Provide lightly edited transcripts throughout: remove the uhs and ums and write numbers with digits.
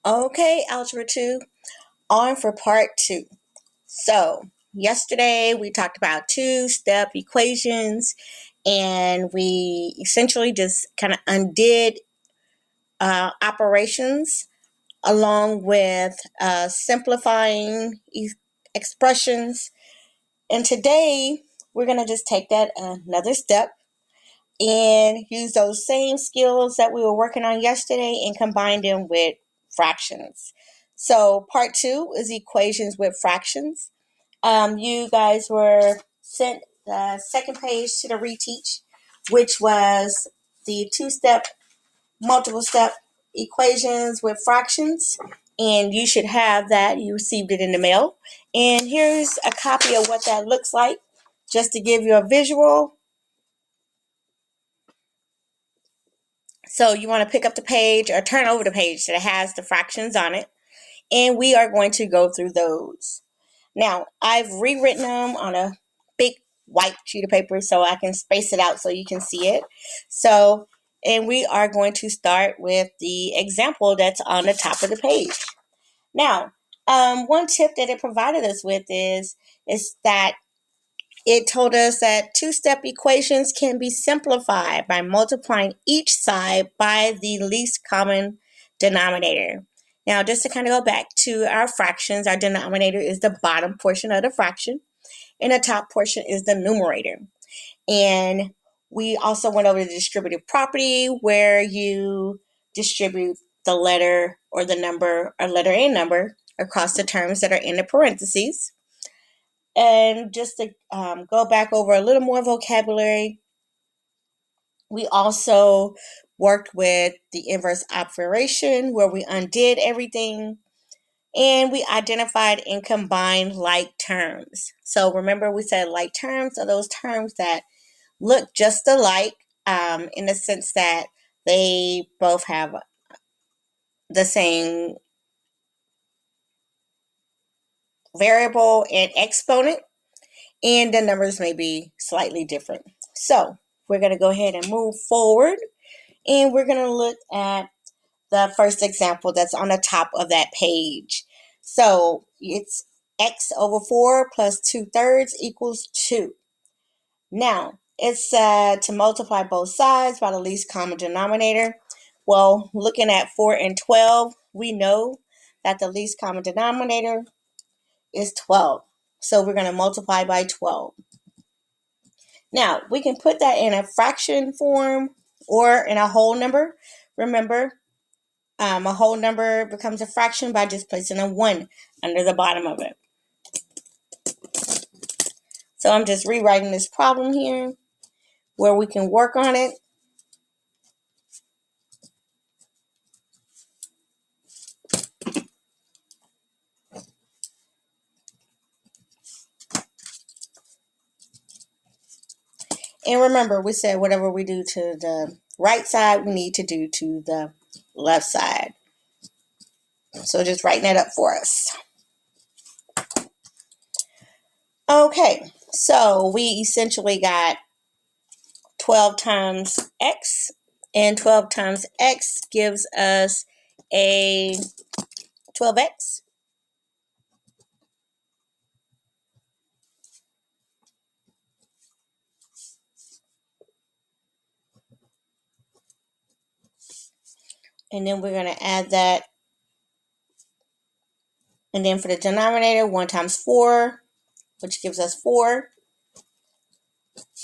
Okay, Algebra 2, on for part 2. So, yesterday we talked about two-step equations and we essentially just kind of undid operations along with simplifying expressions. And today we're going to just take that another step and use those same skills that we were working on yesterday and combine them with fractions. So part 2 is equations with fractions. You guys were sent the second page to the reteach, which was the two-step, multiple-step equations with fractions. And you should have that. You received it in the mail. And here's a copy of what that looks like, just to give you a visual. So you want to pick up the page or turn over the page that has the fractions on it. And we are going to go through those. Now, I've rewritten them on a big white sheet of paper so I can space it out so you can see it. So, and we are going to start with the example that's on the top of the page. Now, one tip that it provided us with is that it told us that two-step equations can be simplified by multiplying each side by the least common denominator. Now, just to kind of go back to our fractions, our denominator is the bottom portion of the fraction, and the top portion is the numerator. And we also went over the distributive property where you distribute the letter or the number or letter and number across the terms that are in the parentheses. And just to go back over a little more vocabulary, we also worked with the inverse operation where we undid everything and we identified and combined like terms. So remember we said like terms are those terms that look just alike in the sense that they both have the same variable and exponent, and the numbers may be slightly different. So we're going to go ahead and move forward, and we're going to look at the first example that's on the top of that page. So it's x over 4 plus 2/3 equals 2. Now, it's to multiply both sides by the least common denominator. Well, looking at 4 and 12, we know that the least common denominator is 12. So we're going to multiply by 12. Now, we can put that in a fraction form or in a whole number. Remember, a whole number becomes a fraction by just placing a 1 under the bottom of it. So I'm just rewriting this problem here where we can work on it. And remember, we said whatever we do to the right side, we need to do to the left side. So just writing that up for us. Okay, so we essentially got 12 times x, and 12 times x gives us a 12x. And then we're going to add that. And then for the denominator, 1 times 4, which gives us 4.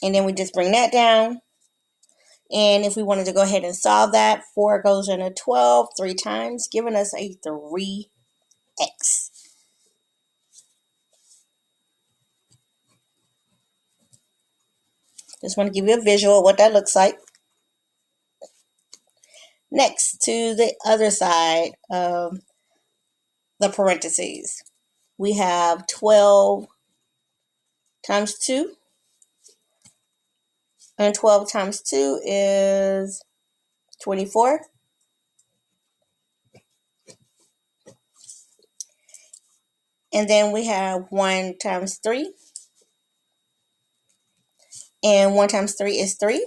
And then we just bring that down. And if we wanted to go ahead and solve that, 4 goes into 12 3 times, giving us a 3x. Just want to give you a visual of what that looks like. Next, to the other side of the parentheses, we have 12 times 2. And 12 times 2 is 24. And then we have 1 times 3. And 1 times 3 is 3.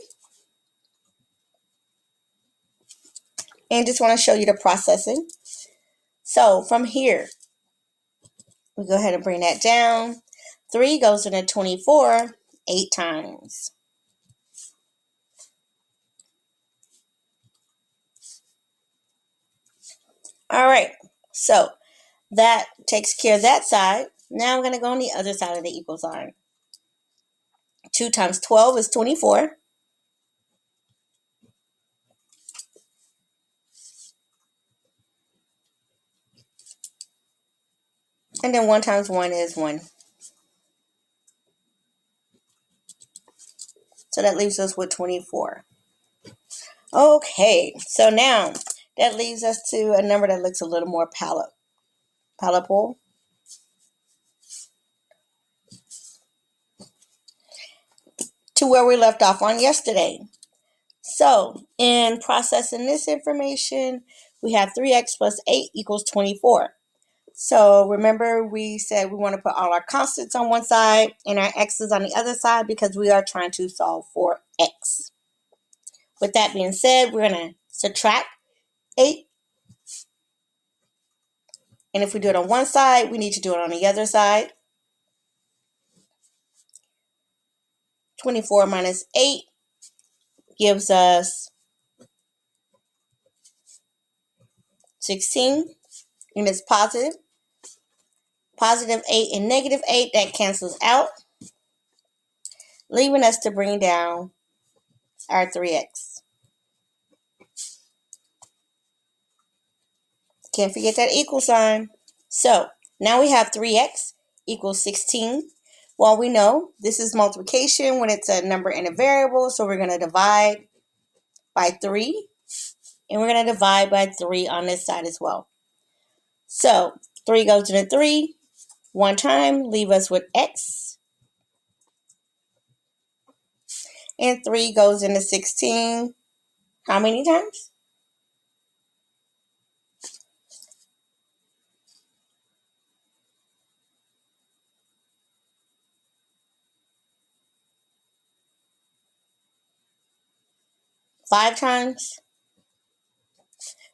And just want to show you the processing. So from here, we go ahead and bring that down. 3 goes into 24 8 times. All right, so that takes care of that side. Now I'm going to go on the other side of the equal sign. 2 times 12 is 24. And then 1 times 1 is 1. So that leaves us with 24. Okay, so now that leaves us to a number that looks a little more palatable. To where we left off on yesterday. So in processing this information, we have 3x plus 8 equals 24. So remember we said we want to put all our constants on one side and our x's on the other side because we are trying to solve for x. With that being said, we're going to subtract 8. And if we do it on one side, we need to do it on the other side. 24 minus 8 gives us 16. And it's positive. Positive 8 and negative 8, that cancels out, leaving us to bring down our 3x. Can't forget that equal sign. So now we have 3x equals 16. Well, we know this is multiplication when it's a number and a variable, so we're going to divide by 3. And we're going to divide by 3 on this side as well. So 3 goes into 3 one time, leave us with x. And 3 goes into 16 how many times? 5 times,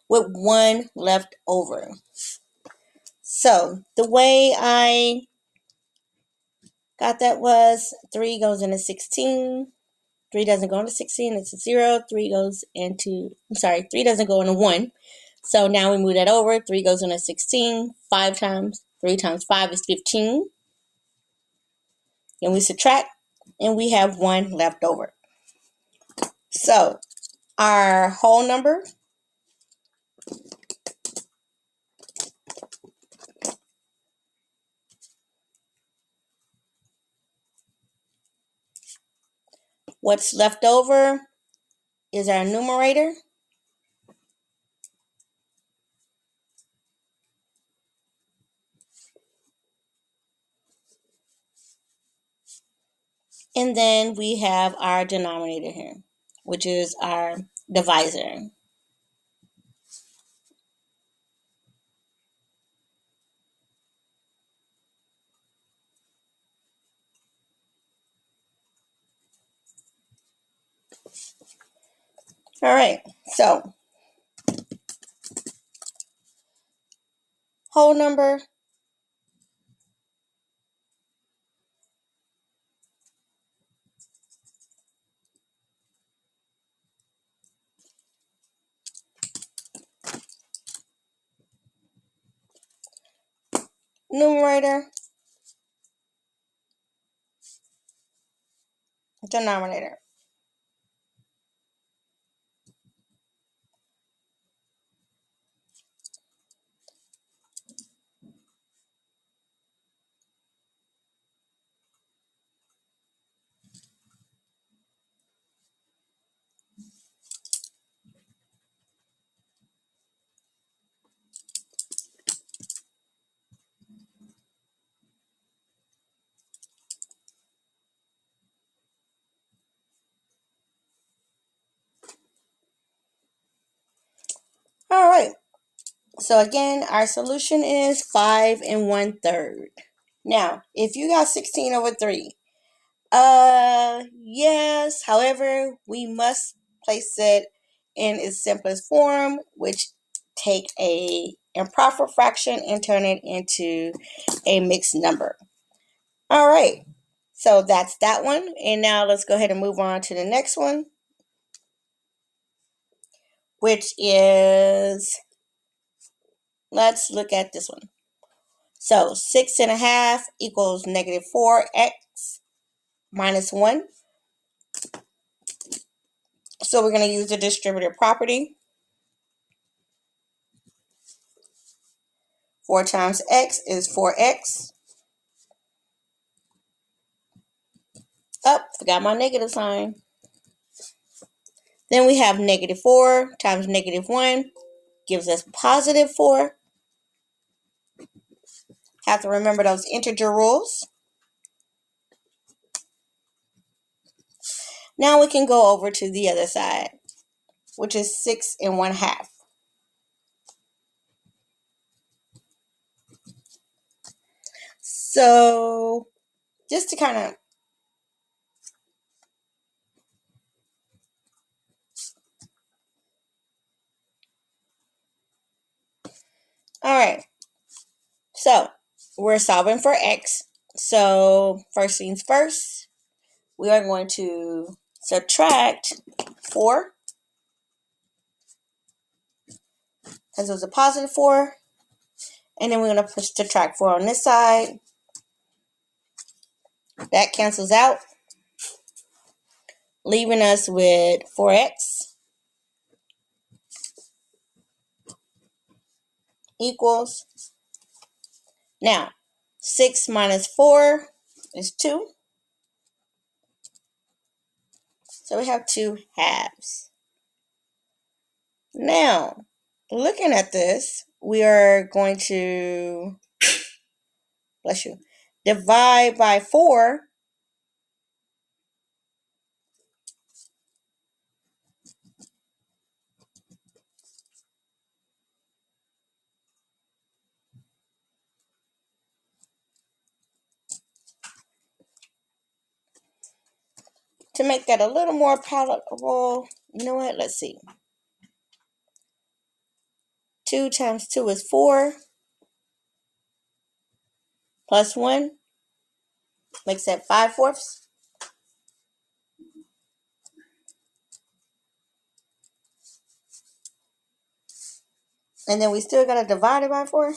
with 1 left over. So the way I got that was 3 goes into 16. 3 doesn't go into 16, it's a 0. 3 doesn't go into 1. So now we move that over. 3 goes into 16 5 times. 3 times 5 is 15. And we subtract, and we have 1 left over. So our whole number what's left over is our numerator. And then we have our denominator here, which is our divisor. All right, so whole number numerator, denominator. All right, so again, our solution is 5 1/3. Now, if you got 16 over 3, yes. However, we must place it in its simplest form, which take a improper fraction and turn it into a mixed number. All right, so that's that one. And now let's go ahead and move on to the next one, which is, let's look at this one. So 6.5 equals negative 4x minus 1. So we're going to use the distributive property. 4 times x is 4x. Oh, forgot my negative sign. Then we have negative 4 times negative 1 gives us positive 4. Have to remember those integer rules. Now we can go over to the other side, which is 6.5. So just to kind of all right, so we're solving for x. So first things first, we are going to subtract 4, because it was a positive 4, and then we're going to subtract 4 on this side. That cancels out, leaving us with 4x equals, now 6 minus 4 is 2. So we have 2 halves. Now, looking at this, we are going to, bless you, divide by 4. To make that a little more palatable, you know what? Let's see. 2 times 2 is 4. Plus 1 makes that 5/4. And then we still got to divide it by 4.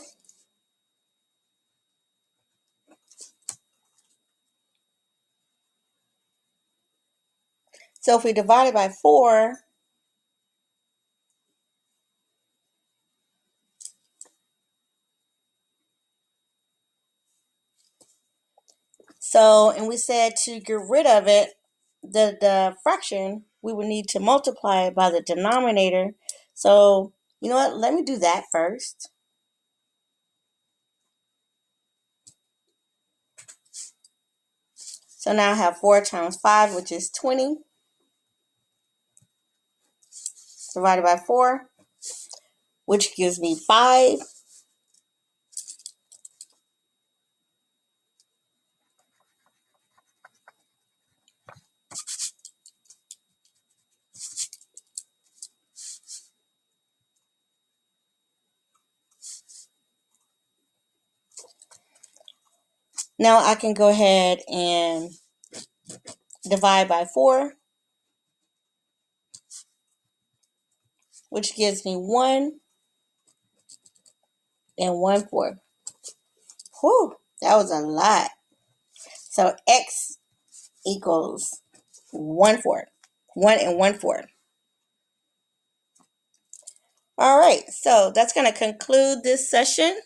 So if we divide it by 4, and we said to get rid of it, the fraction, we would need to multiply it by the denominator. So, you know what? Let me do that first. So now I have 4 times 5, which is 20, divided by 4, which gives me 5. Now I can go ahead and divide by 4, which gives me 1 and 1/4. Whew, that was a lot. So x equals 1/4. 1 and 1/4. All right, so that's going to conclude this session.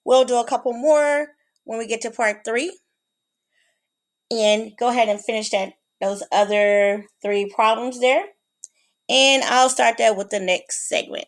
We'll do a couple more when we get to part 3. And go ahead and finish those other 3 problems there. And I'll start that with the next segment.